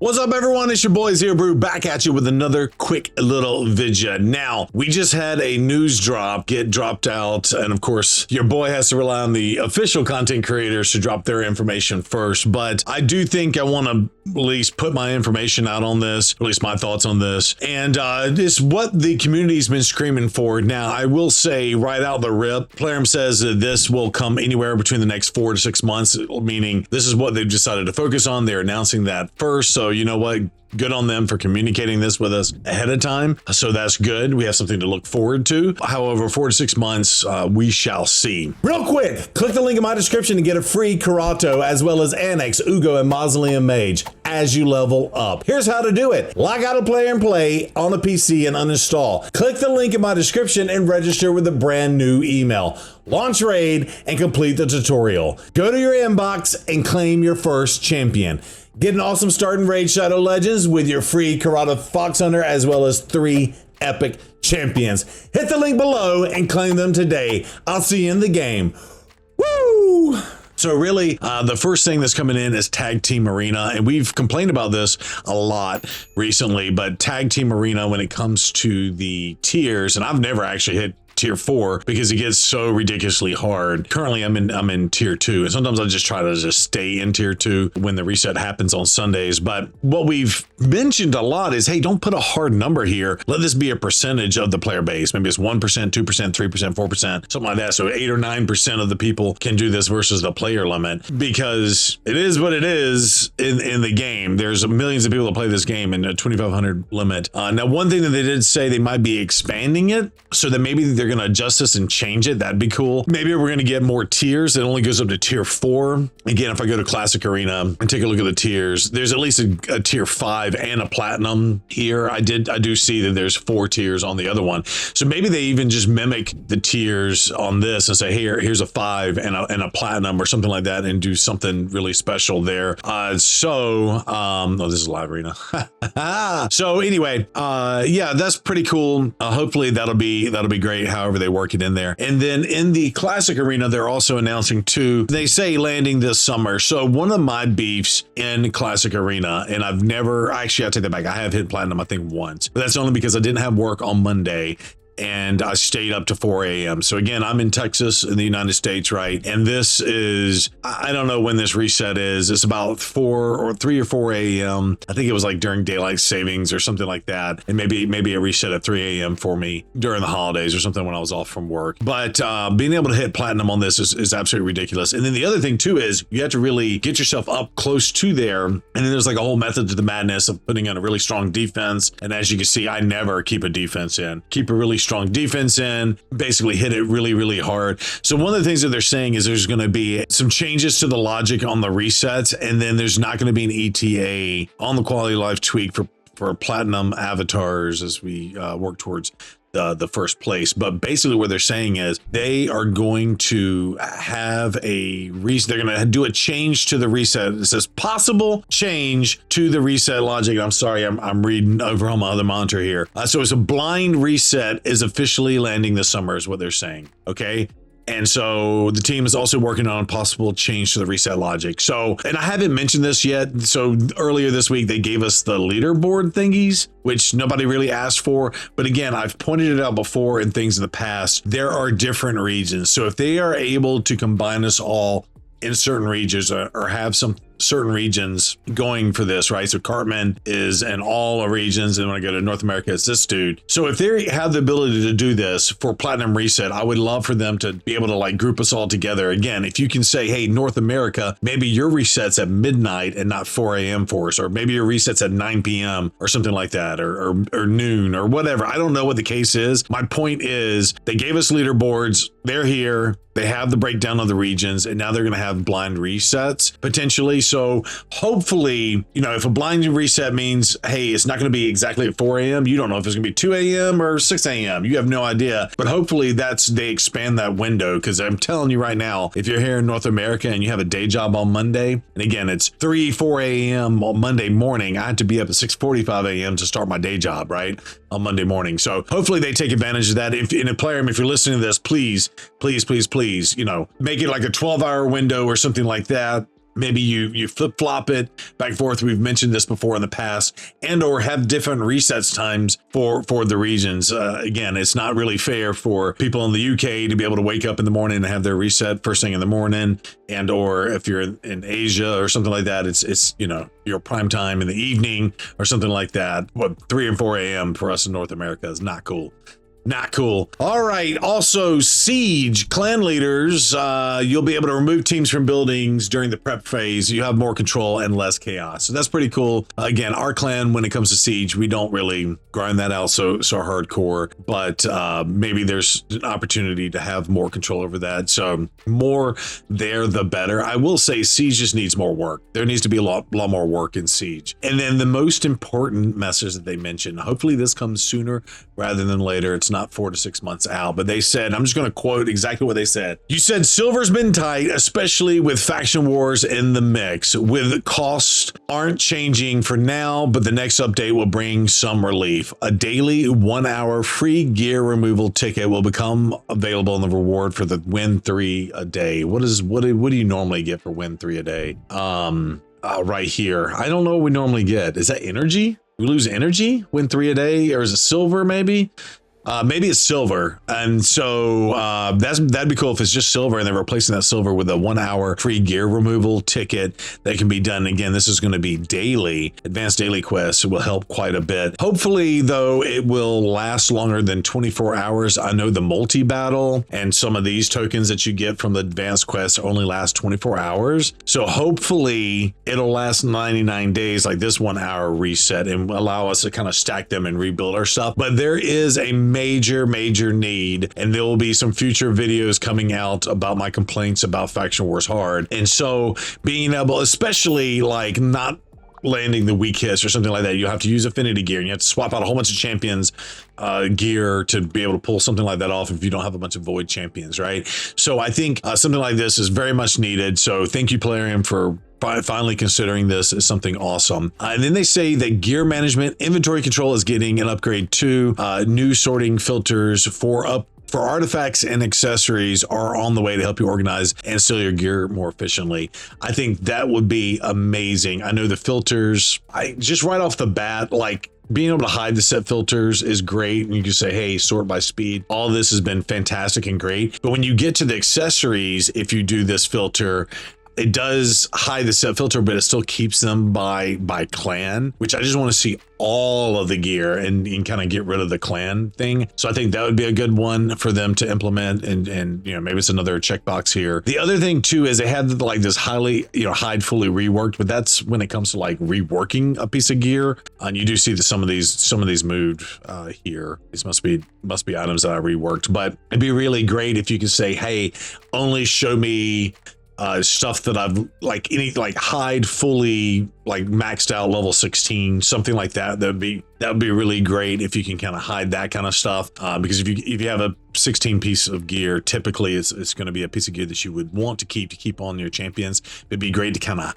What's up, everyone? It's your boy Zero Brew back at you with another quick little video. Now, we just had a news drop get dropped out, and of course, your boy has to rely on the official content creators to drop their information first. But I do think I want to at least put my information out on this, at least my thoughts on this, and it's what the community's been screaming for. Now, I will say right out the rip, Plarium says that this will come anywhere between the next 4 to 6 months, meaning this is what they've decided to focus on. They're announcing that first. So you know what? Good on them for communicating this with us ahead of time. So that's good. We have something to look forward to. However, 4 to 6 months, we shall see. Real quick, click the link in my description to get a free Karato as well as Annex, Ugo, and Mausoleum Mage as you level up. Here's how to do it. Log out of Player and Play on a PC and uninstall. Click the link in my description and register with a brand new email. Launch raid and complete the tutorial. Go to your inbox and claim your first champion. Get an awesome start in Raid Shadow Legends with your free Karata Fox Hunter as well as 3 epic champions. Hit the link below and claim them today. I'll see you in the game. Woo! So really, the first thing that's coming in is Tag Team Arena, and we've complained about this a lot recently, but Tag Team Arena, when it comes to the tiers, and I've never actually hit tier 4 because it gets so ridiculously hard. Currently I'm in tier 2, and sometimes I just try to just stay in tier 2 when the reset happens on Sundays. But what we've mentioned a lot is, hey, don't put a hard number here. Let this be a percentage of the player base. Maybe it's 1%, 2%, 3%, 4%, something like that. So 8 or 9% of the people can do this versus the player limit, because it is what it is in the game. There's millions of people that play this game in a 2,500 limit. Now, one thing that they did say, they might be expanding it so that maybe they're going to adjust this and change it. That'd be cool. Maybe we're going to get more tiers. It only goes up to tier 4. Again, if I go to Classic Arena and take a look at the tiers, there's at least a tier 5 and a platinum here. I do see that there's 4 tiers on the other one. So maybe they even just mimic the tiers on this and say, hey, here's a 5 and a platinum or something like that, and do something really special there. Oh, this is live arena. So anyway, yeah, that's pretty cool. Hopefully that'll be great, however they work it in there. And then in the Classic Arena, they're also announcing 2, they say landing this summer. So one of my beefs in Classic Arena, and I take that back, I have hit platinum I think once, but that's only because I didn't have work on Monday and I stayed up to 4 a.m. So again, I'm in Texas in the United States, right? And this is, I don't know when this reset is. It's about 3 or 4 a.m. I think it was like during daylight savings or something like that. And maybe it reset at 3 a.m. for me during the holidays or something when I was off from work. But being able to hit platinum on this is absolutely ridiculous. And then the other thing too is you have to really get yourself up close to there. And then there's like a whole method to the madness of putting in a really strong defense. And as you can see, I never keep a defense in. Keep a really strong defense in, basically hit it really, really hard. So one of the things that they're saying is there's going to be some changes to the logic on the resets, and then there's not going to be an ETA on the quality of life tweak for platinum avatars as we work towards the first place. But basically what they're saying is they are going to have a reset. They're going to do a change to the reset. It says possible change to the reset logic. I'm sorry, I'm reading over on my other monitor here. So it's a blind reset is officially landing this summer is what they're saying. Okay. And so the team is also working on a possible change to the reset logic. So, and I haven't mentioned this yet. So earlier this week, they gave us the leaderboard thingies, which nobody really asked for. But again, I've pointed it out before in things in the past. There are different regions. So if they are able to combine us all in certain regions or have some certain regions going for this, right? So Cartman is in all regions, and when I go to North America, it's this dude. So if they have the ability to do this for Platinum Reset, I would love for them to be able to like group us all together. Again, if you can say, hey, North America, maybe your reset's at midnight and not 4 a.m. for us, or maybe your reset's at 9 p.m. or something like that, or noon or whatever. I don't know what the case is. My point is they gave us leaderboards. They're here. They have the breakdown of the regions, and now they're going to have blind resets potentially. So hopefully, you know, if a blind reset means, hey, it's not going to be exactly at 4 a.m. You don't know if it's going to be 2 a.m. or 6 a.m. You have no idea. But hopefully they expand that window, because I'm telling you right now, if you're here in North America and you have a day job on Monday, and again, it's 4 a.m. on Monday morning, I had to be up at 6:45 a.m. to start my day job, right, on Monday morning. So hopefully they take advantage of that. If in a player, if you're listening to this, please, you know, make it like a 12-hour window or something like that. maybe you flip-flop it back and forth. We've mentioned this before in the past, and or have different resets times for the regions. Again, it's not really fair for people in the UK to be able to wake up in the morning and have their reset first thing in the morning, and or if you're in Asia or something like that, it's you know, your prime time in the evening or something like that. What, 3 and 4 a.m. for us in North America is not cool. Not cool. All right. Also, Siege clan leaders, you'll be able to remove teams from buildings during the prep phase. You have more control and less chaos. So that's pretty cool. Again, our clan, when it comes to Siege, we don't really grind that out so hardcore, but maybe there's an opportunity to have more control over that. So more there, the better. I will say Siege just needs more work. There needs to be a lot more work in Siege. And then the most important message that they mentioned, hopefully this comes sooner rather than later. It's not 4 to 6 months out, but they said, I'm just going to quote exactly what they said. You said silver's been tight, especially with faction wars in the mix. With costs aren't changing for now, but the next update will bring some relief. A daily 1-hour free gear removal ticket will become available in the reward for the win 3 a day. What do you normally get for win 3 a day? Right here. I don't know what we normally get. Is that energy? We lose energy, win 3 a day, or is it silver maybe? Maybe it's silver. And so that'd be cool if it's just silver and they're replacing that silver with a 1-hour free gear removal ticket that can be done. Again, this is going to be daily. Advanced daily quests will help quite a bit. Hopefully, though, it will last longer than 24 hours. I know the multi-battle and some of these tokens that you get from the advanced quests only last 24 hours. So hopefully it'll last 99 days, like this 1-hour reset, and allow us to kind of stack them and rebuild our stuff. But there is a major need, and there will be some future videos coming out about my complaints about Faction Wars Hard. And so being able, especially like not landing the weak hits or something like that, you have to use affinity gear and you have to swap out a whole bunch of champions gear to be able to pull something like that off if you don't have a bunch of void champions, right? So I think something like this is very much needed. So thank you, Plarium, for finally considering this as something awesome. And then they say that gear management inventory control is getting an upgrade too. New sorting filters for artifacts and accessories are on the way to help you organize and sell your gear more efficiently. I think that would be amazing. I know the filters, just right off the bat, like being able to hide the set filters is great. And you can say, hey, sort by speed. All this has been fantastic and great. But when you get to the accessories, if you do this filter, it does hide the set filter, but it still keeps them by clan, which I just want to see all of the gear and kind of get rid of the clan thing. So I think that would be a good one for them to implement, and you know, maybe it's another checkbox here. The other thing too is they had like this highly, you know, hide fully reworked, but that's when it comes to like reworking a piece of gear. And you do see that some of these moved here. These must be items that I reworked, but it'd be really great if you could say, hey, only show me stuff that I've like hide fully, like maxed out level 16, something like that. That would be really great if you can kind of hide that kind of stuff. Because if you have a 16 piece of gear, typically it's going to be a piece of gear that you would want to keep on your champions. It'd be great to kind of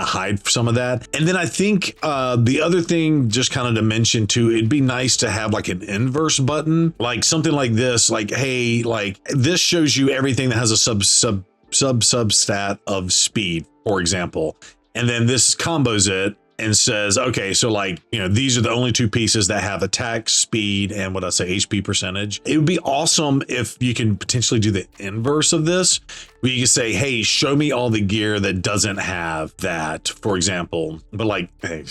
hide some of that. And then I think the other thing, just kind of to mention too, it'd be nice to have like an inverse button, like something like this, like, hey, like this shows you everything that has a substat of speed, for example, and then this combos it and says, okay, so like, you know, these are the only 2 pieces that have attack, speed, and what I say, HP percentage. It would be awesome if you can potentially do the inverse of this, where you can say, hey, show me all the gear that doesn't have that, for example. But like, hey,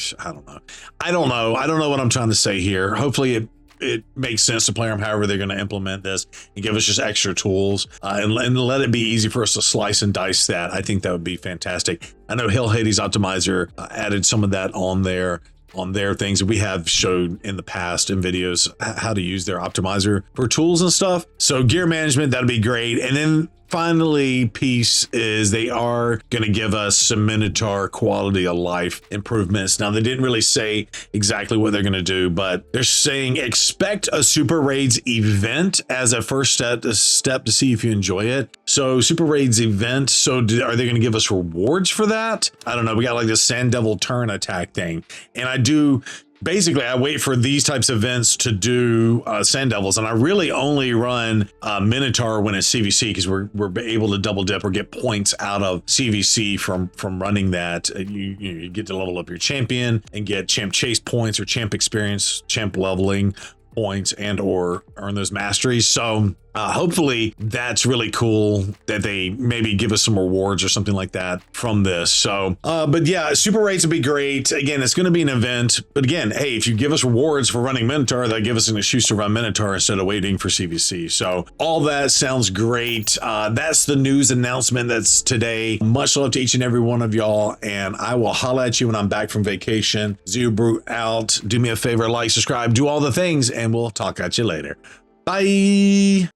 I don't know what I'm trying to say here. Hopefully it makes sense to play them however they're going to implement this and give us just extra tools and let it be easy for us to slice and dice that. I think that would be fantastic. I know Hell Hades Optimizer added some of that on their things. We have showed in the past in videos how to use their optimizer for tools and stuff. So gear management, that'd be great. And then finally piece is they are going to give us some Minotaur quality of life improvements. Now, they didn't really say exactly what they're going to do, but they're saying expect a Super Raids event as a first step to see if you enjoy it. So Super Raids event. So are they going to give us rewards for that? I don't know. We got like this Sand Devil turn attack thing. And I do basically I wait for these types of events to do Sand Devils, and I really only run Minotaur when it's CVC because we're able to double dip or get points out of CVC from running that. You get to level up your champion and get champ chase points or champ experience, champ leveling points, and or earn those masteries. So hopefully that's really cool that they maybe give us some rewards or something like that from this. So but yeah, Super Raids would be great. Again, it's going to be an event, but again, hey, if you give us rewards for running Minotaur, that give us an excuse to run Minotaur instead of waiting for CVC. So all that sounds great. That's the news announcement that's today. Much love to each and every one of y'all, and I will holla at you when I'm back from vacation. Zero Brew out. Do me a favor, like, subscribe, do all the things, and we'll talk at you later. Bye.